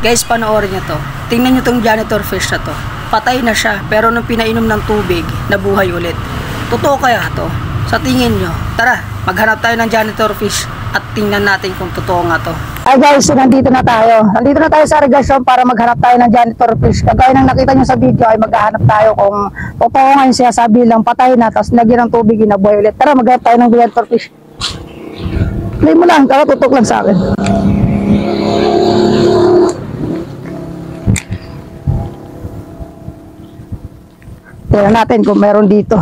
Guys, panoorin nyo to. Tingnan nyo tong janitor fish na to. Patay na siya, pero nung pinainom ng tubig, nabuhay ulit. Totoo kaya to? Sa tingin nyo, tara, maghanap tayo ng janitor fish at tingnan natin kung totoo nga to. Ay guys, so nandito na tayo. Nandito na tayo sa irrigation para maghanap tayo ng janitor fish. Kagaya ng nakita nyo sa video ay maghahanap tayo kung totoo nga yung sinasabi lang patay na, tapos lagyan ng tubig, inabuhay ulit. Tara, maghanap tayo ng janitor fish. Play mo lang, tara, tutok lang sa akin. Tingnan natin kung meron dito.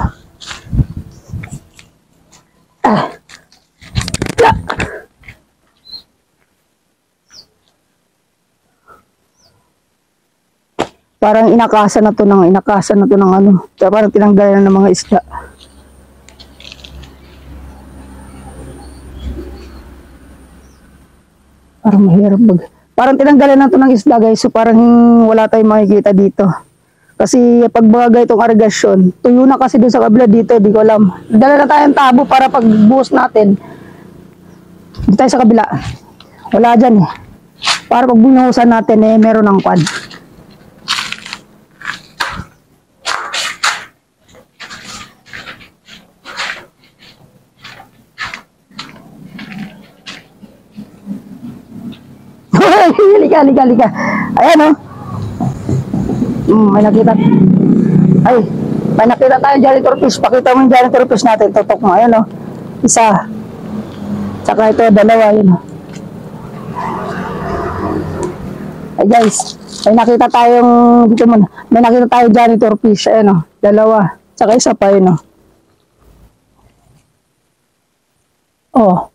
Parang inakasan na to ng ano. Kaya parang tinanggalan ng mga isda. Parang mahirap parang tinanggalan na to ng isda guys. So parang wala tayong makikita dito. Kasi pag bagay itong irrigation, tuyo na kasi doon sa kabila dito, di ko alam. Dala na tayong tabo para pagbuhos natin. Dito tayo sa kabila. Wala dyan eh. Para pag binuhusan natin eh, meron ng quad. Liga. Ayan o. May nakita. Ay, may nakita tayo janitor fish. Pakita mo yung janitor fish natin. Tutok mo. Ayan o. Isa. Tsaka ito, dalawa. Ayan o. Ay guys, may nakita tayong, dito muna. May nakita tayong janitor fish. Ayan o. Dalawa. Tsaka isa pa yun o. Oh.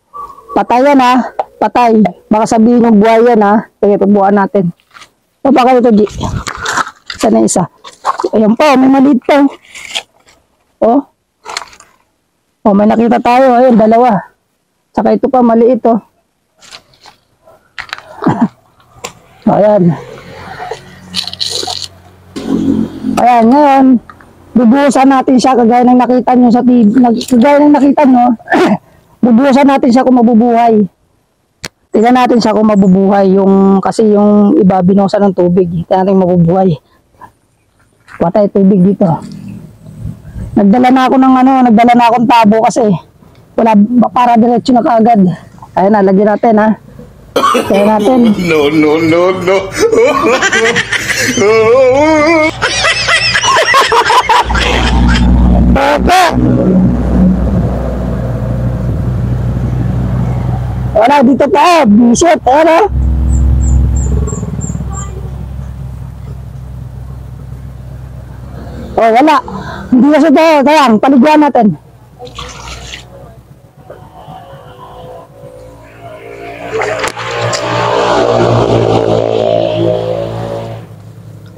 Patay yan ha. Patay. Baka sabihin yung buhay yan ha. Sige, tubuan natin. O baka ito, G. Isa na isa. Ayan pa, may maliit pa. Oh. Oh, may nakita tayo. Ayan, dalawa. Saka ito pa, maliit oh. Ayan. Ayan, ngayon, bubuhusan natin siya kagaya ng nakita nyo sa TV. Kagaya ng nakita nyo, bubuhusan natin siya kung mabubuhay. Tignan natin siya kung mabubuhay. Kasi yung iba binuhusan ng tubig. Tignan natin mabubuhay. Patay tubig dito. Nagdala na akong tabo kasi wala para diretso na kaagad. Ayun na, lagyan natin ha. Kaya natin. No. Wala dito pa, bisit, ano? Oh, wala. Hindi kasi ito, kaya, paliguan natin.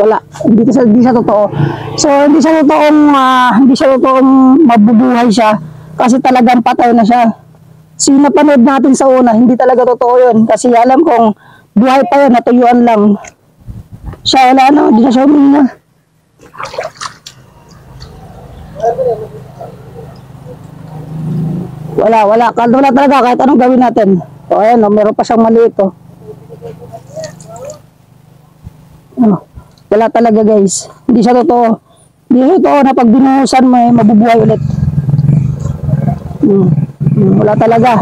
Wala, hindi siya totoo. So, hindi siya totoong mabubuhay siya kasi talagang patay na siya. Sinapanood natin sa una, hindi talaga totoo yun. Kasi alam kong buhay pa yun, natuyuan lang. Siya wala na, hindi na siya huminga. Wala talaga kahit anong gawin natin. O ayan, meron pa siyang maliit o. Wala talaga guys, hindi siya totoo. Hindi siya totoo na pag binuhusan mo mabubuhay ulit. Wala talaga.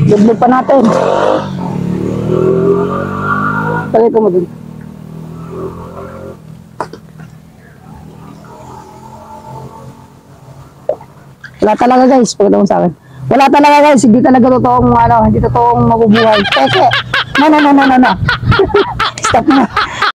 Liblib pa natin. Pakita mo din. Wala talaga guys. Pakita mo sa akin. Wala talaga guys. Hindi talaga totoong hindi totoong mabubuhay. Teke. No. Stop na.